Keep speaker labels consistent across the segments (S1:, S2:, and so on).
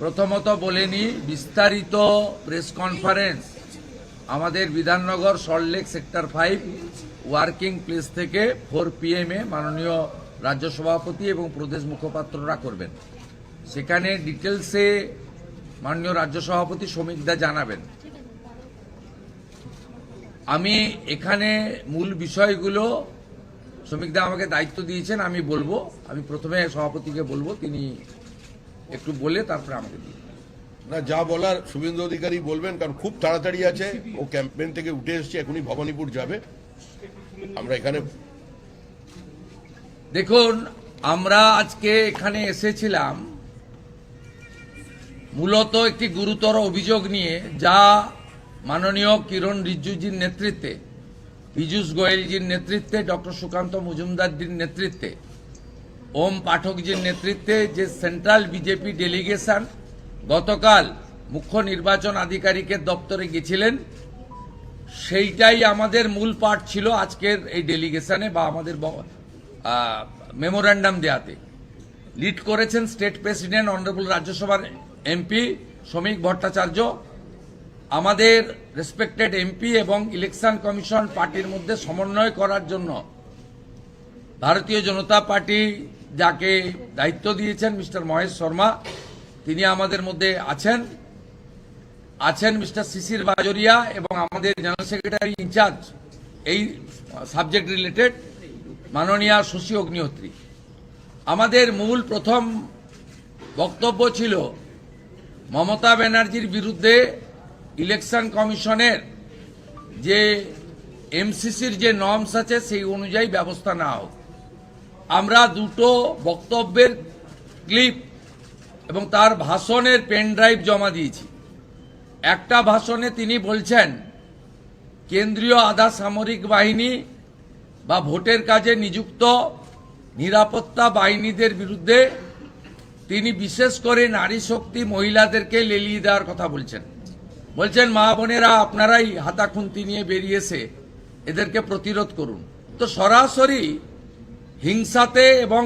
S1: প্রথমত বলে নি, বিস্তারিত প্রেস কনফারেন্স আমাদের Bidhannagar Salt Lake sector 5 working place থেকে 4 PM মাননীয় রাজ্য সভাপতি এবং প্রদেশ মুখপাত্ররা করবেন। সেখানে ডিটেলসে মাননীয় রাজ্য সভাপতি শ্রমিক দা জানাবেন। আমি এখানে মূল বিষয়গুলো শ্রমিক দা আমাকে দায়িত্ব দিয়েছেন, আমি বলবো। আমি প্রথমে সভাপতিকে বলবো, তিনি একটু বলে তারপরে আমাকে দিন।
S2: না, যা বলার শুভেন্দু অধিকারী বলবেন, কারণ খুব তাড়াতাড়ি আছে। ও ক্যাম্পেইন থেকে উঠে এসেছে, এখনই ভবানীপুর যাবে। আমরা এখানে
S1: দেখুন, আমরা আজকে এখানে এসেছিলাম মূলত একটি গুরুতর অভিযোগ নিয়ে, যা মাননীয় কিরণ রিজিজুজির নেতৃত্বে, পীযূষ গোয়েলজির নেতৃত্বে, ডক্টর সুকান্ত মজুমদারজির নেতৃত্বে, ওম পাঠকজির নেতৃত্বে যে সেন্ট্রাল বিজেপি ডেলিগেশন গতকাল মুখ্য নির্বাচন আধিকারিকের দপ্তরে গেছিলেন, সেইটাই আমাদের মূল পাঠ ছিল আজকের এই ডেলিগেশনে বা আমাদের মেমোরান্ডাম দেয়াতে। লিড করেছেন স্টেট প্রেসিডেন্ট অনারেবল রাজ্যসভার এমপি শ্রমিক ভট্টাচার্য। আমাদের রেসপেক্টেড এমপি এবং ইলেকশন কমিশন পার্টির মধ্যে সমন্বয় করার জন্য ভারতীয় জনতা পার্টি যাকে দায়িত্ব দিয়েছেন মিস্টার মহেশ শর্মা, তিনি আমাদের মধ্যে আছেন মিস্টার শিশির বাজরিয়া এবং আমাদের জেনারেল সেক্রেটারি ইনচার্জ এই সাবজেক্ট রিলেটেড মাননীয়া শশী অগ্নিহোত্রী। আমাদের মূল প্রথম বক্তব্য ছিল মমতা ব্যানার্জির বিরুদ্ধে ইলেকশন কমিশনের যে এমসিসির যে নর্মস আছে সেই অনুযায়ী ব্যবস্থা নেওয়া হোক। আমরা দুটো বক্তব্যের ক্লিপ এবং তার ভাষণের পেন ড্রাইভ জমা দিয়েছি। একটা ভাষণে তিনি বলছেন কেন্দ্রীয় আধা সামরিক বাহিনী বা ভোটের কাজে নিযুক্ত নিরাপত্তা বাহিনীদের বিরুদ্ধে তিনি বিশেষ করে নারী শক্তি মহিলাদেরকে লেলিয়ে দেওয়ার কথা বলছেন মা বোনেরা আপনারাই হাতাখুন্তি নিয়ে বেরিয়েছে এদেরকে প্রতিরোধ করুন। তো সরাসরি হিংসাতে এবং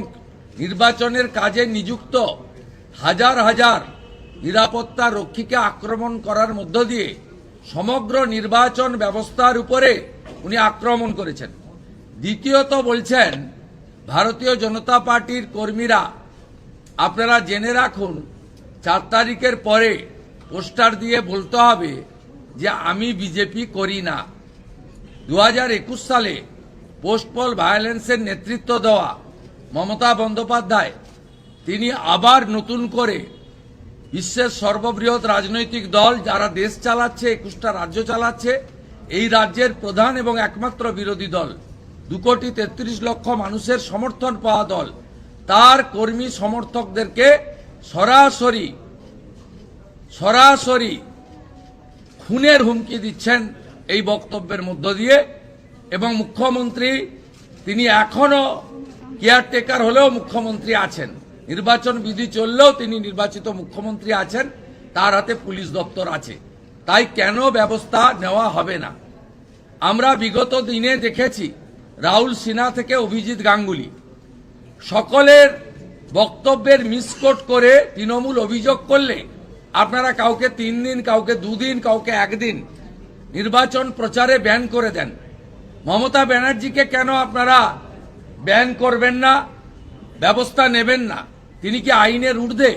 S1: নির্বাচনের কাজে নিযুক্ত হাজার হাজার নিরাপত্তা রক্ষীকে আক্রমণ করার মধ্য দিয়ে সমগ্র নির্বাচন ব্যবস্থার উপরে উনি আক্রমণ করেছেন। দ্বিতীয়ত বলছেন ভারতীয় জনতা পার্টির কর্মীরা আপনারা জেনে রাখুন 4 তারিখের পরে পোস্টার দিয়ে বলতে হবে যে আমি বিজেপি করি না। 2021 সালে পোস্ট পোল ভায়োলেন্সের নেতৃত্ব দেওয়া মমতা বন্দ্যোপাধ্যায় তিনি আবার নতুন করে বিশ্বের সর্ববৃহৎ রাজনৈতিক দল যারা দেশ চালাচ্ছে, 21টা রাজ্য চালাচ্ছে, এই রাজ্যের প্রধান এবং একমাত্র বিরোধী দল, 2,33,00,000 মানুষের সমর্থন পাওয়া দল, তার কর্মী সমর্থকদেরকে সরাসরি খুনের হুমকি দিচ্ছেন এই বক্তব্যের মধ্য দিয়ে। এবং মুখ্যমন্ত্রী তিনি এখনো কেয়ারটেকার হলেও মুখ্যমন্ত্রী আছেন, নির্বাচন বিধি চললেও তিনি নির্বাচিত মুখ্যমন্ত্রী আছেন, তার হাতে পুলিশ দপ্তর আছে, তাই কেন ব্যবস্থা নেওয়া হবে না? আমরা বিগত দিনে দেখেছি রাহুল সিনহা থেকে অভিজিৎ গাঙ্গুলি সকলের বক্তব্যের মিসকোট করে তৃণমূল অভিযোগ করলে আপনারা কাউকে 3 দিন, কাউকে 2 দিন, কাউকে 1 দিন নির্বাচন প্রচারে ব্যান করে দেন। মমতা ব্যানার্জিকে কেন আপনারা ব্যান করবেন না, ব্যবস্থা নেবেন না? তিনি কি আইনের ঊর্ধ্বে?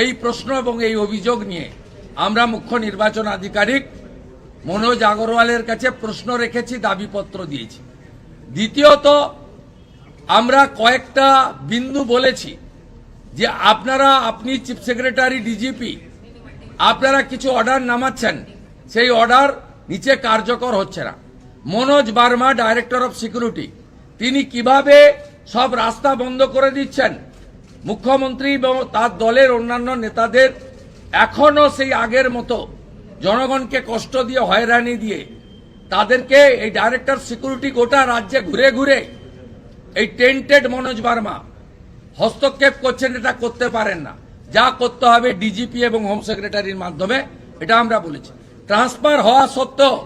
S1: এই প্রশ্ন এবং এই অভিযোগ নিয়ে আমরা মুখ্য নির্বাচন আধিকারিক মনোজ আগরওয়ালের কাছে প্রশ্ন রেখেছি, দাবিপত্র দিয়েছি। দ্বিতীয়ত আমরা কয়েকটা বিন্দু বলেছি যে আপনি চিফ সেক্রেটারি ডিজিপি আপনারা কিছু অর্ডার নামাচ্ছেন, সেই অর্ডার নিচে কার্যকর হচ্ছে না। Manoj Burma director of security তিনি কিভাবে সব রাস্তা বন্ধ করে দিচ্ছেন, মুখ্যমন্ত্রী এবং তার দলের অন্যান্য নেতাদের এখনো সেই আগের মতো জনগণকে কষ্ট দিয়ে হয়রানি দিয়ে তাদেরকে এই ডাইরেক্টর সিকিউরিটি গোটা রাজ্যে ঘুরে ঘুরে এই টেন্টেড মনোজ বার্মা হস্তক্ষেপ করছেন। এটা করতে পারেন না, যা করতে হবে ডিজিপি এবং হোম সেক্রেটারির মাধ্যমে, এটা আমরা বলেছি। ট্রান্সফার হওয়া সত্ত্বেও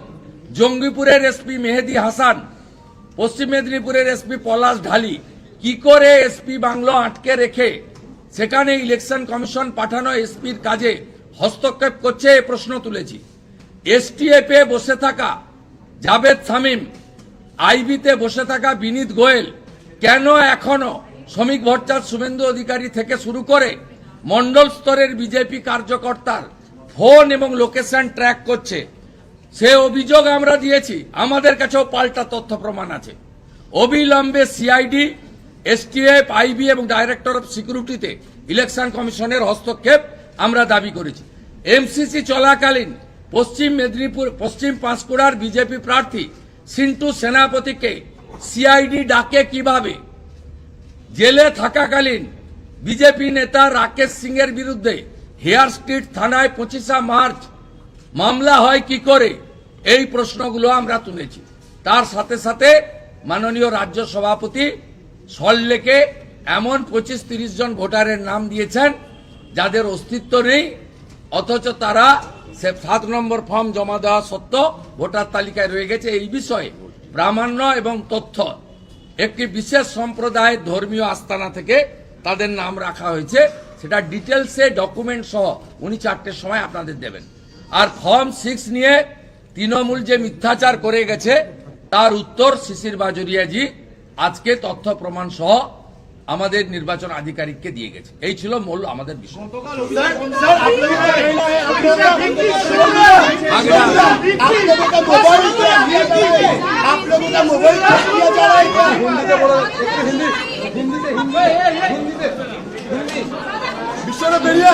S1: জঙ্গিপুরের এসপি মেহেদি হাসান, পশ্চিম মেদিনীপুরের এসপি পলাশ ঢালি কি করে এসপি বাংলো আটকে রেখে সেখানে ইলেকশন কমিশন পাঠানো এসপির কাজে হস্তক্ষেপ করছে এ প্রশ্ন তুলেছি। এসটিএফ এ বসে থাকা জাভেদ শামীম, আইবিতে বসে থাকা বিনীত গোয়েল কেন এখনো শ্রমিক ভট্টাচার্য, শুভেন্দু অধিকারী থেকে শুরু করে মন্ডল স্তরের বিজেপি কার্যকর্তার ফোন এবং লোকেশন ট্র্যাক করছে? সে অভিযোগ আমরা দিয়েছি, আমাদের কাছেও পাল্টা তথ্য প্রমাণ আছে। অবিলম্বে সিআইডি, এসটিএফ, আইবি এবং ডাইরেক্টর অফ সিকিউরিটিতে ইলেকশন কমিশনের হস্তক্ষেপ আমরা দাবি করেছি। এমসিসি চলাকালীন পশ্চিম মেদিনীপুর, পশ্চিম পাঁশকুড়ার বিজেপি প্রার্থী সিন্টু সেনাপতিকে সিআইডি ডাকে কিভাবে? জেলে থাকাকালীন বিজেপি নেতা রাকেশ সিং এর বিরুদ্ধে হেয়ার স্ট্রিট থানায় 25 মার্চ মামলা হয় কি করে? এই প্রশ্নগুলো আমরা তুলেছি। তার সাথে সাথে মাননীয় রাজ্য সভাপতি সল্টলেকে এমন 25-30 জন ভোটারের নাম দিয়েছেন যাদের অস্তিত্ব নেই, অথচ তারা 7 নম্বর ফর্ম জমা দেওয়া সত্ত্বেও ভোটার তালিকায় রয়ে গেছে। এই বিষয়ে প্রামাণ্য এবং তথ্য, একটি বিশেষ সম্প্রদায়ের ধর্মীয় আস্তানা থেকে তাদের নাম রাখা হয়েছে, সেটা ডিটেলসে ডকুমেন্ট সহ উনি 4টের সময় আপনাদের দেবেন। আর ফর্ম 6 নিয়ে তৃণমূল যে মিথ্যাচার করে গেছে তার উত্তর শিশির বাজোরিয়াজি আজকে তথ্য প্রমাণ সহ আমাদের নির্বাচন আধিকারিককে দিয়ে গেছে। এই ছিল মূল আমাদের বিষয়।
S3: বিশ্বরে বেরিয়ে